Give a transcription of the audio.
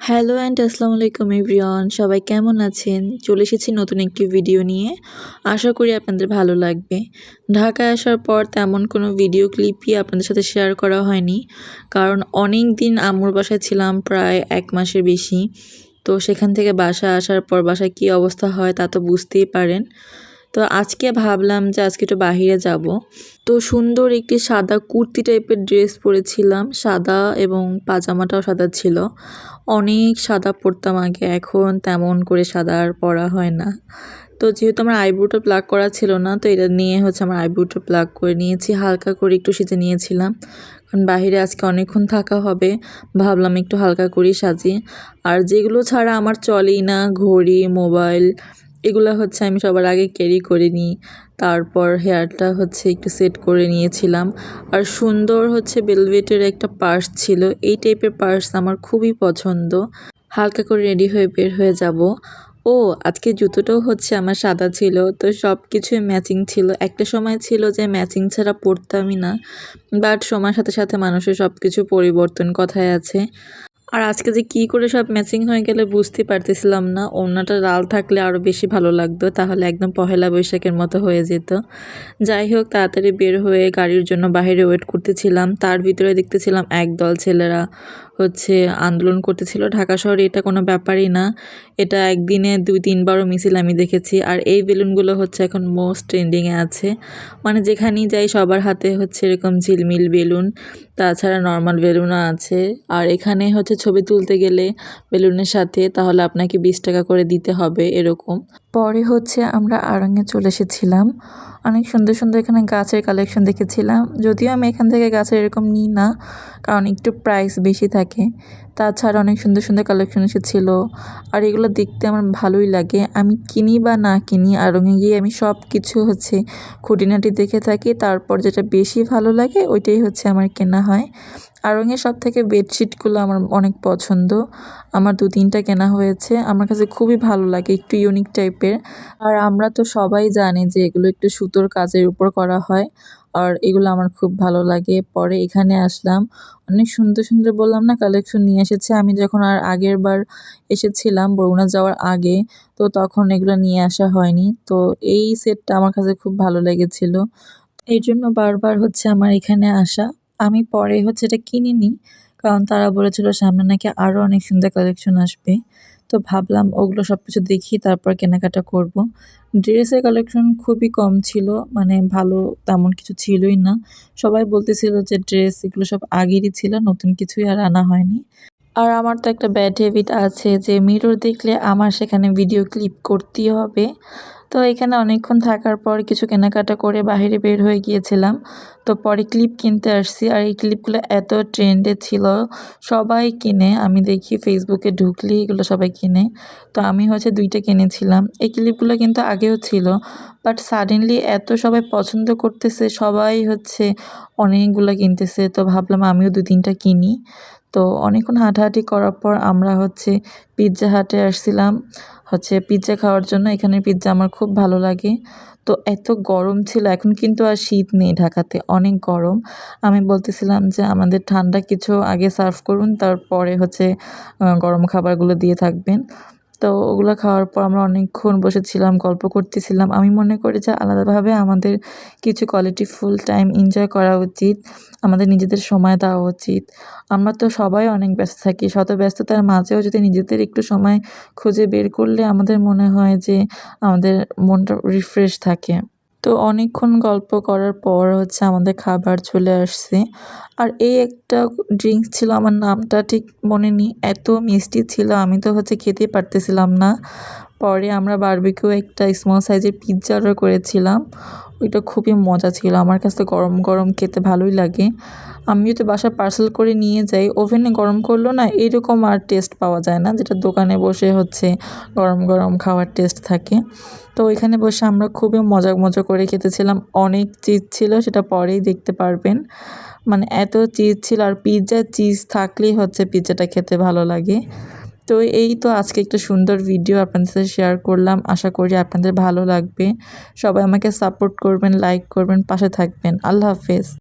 Hello and আসসালামু আলাইকুম everyone, সবাই কেমন আছেন? চলে এসেছি নতুন একটি ভিডিও নিয়ে। আশা করি আপনাদের ভালো লাগবে। ঢাকায় আসার পর তেমন কোনো ভিডিও ক্লিপই আপনাদের সাথে শেয়ার করা হয়নি, কারণ অনেক দিন আম্মুর বাসায় ছিলাম, প্রায় 1 মাসের বেশি। তো সেখান থেকে বাসায় আসার পর বাসায় কী অবস্থা হয় তা তো বুঝতেই পারেন। তো আজকে ভাবলাম যে আজকে একটু বাহিরে যাব। তো সুন্দর একটি সাদা কুর্তি টাইপের ড্রেস পরেছিলাম, সাদা, এবং পাজামাটাও সাদা ছিল। অনেক সাদা পরতাম আগে, এখন তেমন করে সাদা আর পরা হয় না। তো যেহেতু আমার আইব্রোটা প্লাক করা ছিল না, তো এটা নিয়ে আমার আইব্রোটা প্লাক করে নিয়েছি, হালকা করে একটু সেজে নিয়েছিলাম, কারণ বাহিরে আজকে অনেকক্ষণ থাকা হবে। ভাবলাম একটু হালকা করেই সাজি। আর যেগুলো ছাড়া আমার চলেই না, ঘড়ি, মোবাইল, এগুলো আমি সবার আগে ক্যারি করে নিই। তারপর হেয়ারটা একটু সেট করে নিয়েছিলাম। আর সুন্দর ভেলভেটের একটা পার্স ছিল, এই টাইপের পার্স আমার খুবই পছন্দ। হালকা করে রেডি হয়ে বের হয়ে যাব। ও, আজকে জুতোটাও আমার সাদা ছিল, তো সব কিছুই ম্যাচিং ছিল। একটা সময় ছিল যে ম্যাচিং ছাড়া পরতামই না, বাট সময়ের সাথে সাথে মানুষের সব কিছু পরিবর্তন কথায় আছে। আর আজকে যে কী করে সব ম্যাচিং হয়ে গেলে বুঝতে পারতেছিলাম না। ওড়নাটা লাল থাকলে আরও বেশি ভালো লাগতো, তাহলে একদম পহেলা বৈশাখের মতো হয়ে যেত। যাই হোক, তাড়াতাড়ি বের হয়ে গাড়ির জন্য বাইরে ওয়েট করতেছিলাম। তার ভিতরে দেখতেছিলাম একদল ছেলেরা আন্দোলন করতেছিল। ঢাকা শহরে এটা কোনো ব্যাপারই না, এটা একদিনে 2-3 বারও মিছিল আমি দেখেছি। আর এই বেলুনগুলো এখন মোস্ট ট্রেন্ডিংয়ে আছে, মানে যেখানেই যাই সবার হাতে এরকম ঝিলমিল বেলুন। তাছাড়া নর্মাল বেলুনও আছে। আর এখানে ছবি তুলতে গেলে বেলুনের সাথে তাহলে আপনাকে 20 টাকা করে দিতে হবে এরকম। পরে আমরা আড়ংয়ে চলে এসেছিলাম। অনেক সুন্দর সুন্দর এখানে গাছের কালেকশন দেখেছিলাম, যদিও আমি এখান থেকে গাছের এরকম নিই না, কারণ একটু প্রাইস বেশি থাকে। তাছাড়া অনেক সুন্দর সুন্দর কালেকশন এসেছিলো, আর এগুলো দেখতে আমার ভালোই লাগে। আমি কিনি বা না কিনি, আড়ংয়ে গিয়ে আমি সব কিছু খুঁটিনাটি দেখে থাকি, তারপর যেটা বেশি ভালো লাগে ওইটাই আমার কেনা হয়। আড়ংয়ের সব থেকে বেডশিটগুলো আমার অনেক পছন্দ, আমার 2-3টা কেনা হয়েছে। আমার কাছে খুবই ভালো লাগে, একটু ইউনিক টাইপের। আর আমরা তো সবাই জানি যে এগুলো একটু সুতোর কাজের উপর করা হয়, আর এগুলো আমার খুব ভালো লাগে। পরে এখানে আসলাম, অনেক সুন্দর সুন্দর বললাম না কালেকশন নিয়ে এসেছে। আমি যখন আর আগের বার এসেছিলাম বরগুনা যাওয়ার আগে, তো তখন এগুলো নিয়ে আসা হয়নি। তো এই সেটটা আমার কাছে খুব ভালো লেগেছিল, এই জন্য বারবার আমার এখানে আসা। আমি পরে এটা কিনিনি, কারণ তারা বলেছিল সামনে নাকি আরও অনেক সুন্দর কালেকশন আসবে। তো ভাবলাম ওগুলো সব কিছু দেখি তারপর কেনাকাটা করব। ড্রেসের কালেকশন খুবই কম ছিল, মানে ভালো তেমন কিছু ছিলই না। সবাই বলতেছিল যে ড্রেস এগুলো সব আগেরই ছিল, নতুন কিছুই আর আনা হয়নি। আর আমার তো একটা ব্যাড হ্যাবিট আছে যে মিরর দেখলে আমার সেখানে ভিডিও ক্লিপ করতেই হবে। তো এখানে অনেকক্ষণ থাকার পর কিছু কেনাকাটা করে বাইরে বের হয়ে গিয়েছিলাম। তো পরে ক্লিপ কিনতে আসছি, আর এই ক্লিপগুলো এত ট্রেন্ডে ছিল, সবাই কিনে। আমি দেখি ফেসবুকে ঢুকলেই এগুলো সবাই কিনে। তো আমি 2টা কিনেছিলাম। এই ক্লিপগুলো কিন্তু আগেও ছিল, বাট সাডেনলি এত সবাই পছন্দ করতেছে, সবাই অনেকগুলো কিনতেছে। তো ভাবলাম আমিও 2-3টা কিনি। তো অনেকক্ষণ হাঁটাহাঁটি করার পর আমরা পিৎজা হাটে আসছিলাম পিৎজা খাওয়ার জন্য। এখানের পিৎজা আমার খুব ভালো লাগে। তো এত গরম ছিল, এখন কিন্তু আর শীত নেই, ঢাকাতে অনেক গরম। আমি বলতেছিলাম যে আমাদের ঠান্ডা কিছু আগে সার্ভ করুন, তারপরে গরম খাবারগুলো দিয়ে থাকবেন। তো ওগুলো খাওয়ার পর আমরা অনেকক্ষণ বসেছিলাম, গল্প করতেছিলাম। আমি মনে করি যে আলাদাভাবে আমাদের কিছু কোয়ালিটি ফুল টাইম এনজয় করা উচিত, আমাদের নিজেদের সময় দেওয়া উচিত। আমরা তো সবাই অনেক ব্যস্ত থাকি, শত ব্যস্ততার মাঝেও যদি নিজেদের একটু সময় খুঁজে বের করলে আমাদের মনে হয় যে আমাদের মনটা রিফ্রেশ থাকে। তো অনেকক্ষণ গল্প করার পর আমাদের খাবার চলে আসছে। আর এই একটা ড্রিঙ্কস ছিল, আমার নামটা ঠিক মনে নেই, এত মিষ্টি ছিল আমি তো খেতেই পারতেছিলাম না। পরে আমরা বারবিকিউ একটা স্মল সাইজের পিৎজা অর্ডার করেছিলাম, ওইটা খুবই মজা ছিল। আমার কাছে গরম গরম খেতে ভালোই লাগে। আমি যদি বাসায় পার্সেল করে নিয়ে যাই, ওভেনে গরম করলেও না এরকম আর টেস্ট পাওয়া যায় না, যেটা দোকানে বসে গরম গরম খাওয়ার টেস্ট থাকে। তো ওইখানে বসে আমরা খুবই মজা মজা করে খেতেছিলাম। অনেক চিজ ছিল, সেটা পরেই দেখতে পারবেন। মানে এত চিজ ছিল, আর পিৎজা চিজ থাকলেই পিৎজাটা খেতে ভালো লাগে। তো এই তো আজকে একটা সুন্দর ভিডিও আপনাদের সাথে শেয়ার করলাম, আশা করি আপনাদের ভালো লাগবে। সবাই আমাকে সাপোর্ট করবেন, লাইক করবেন, পাশে থাকবেন। আল্লাহ হাফেজ।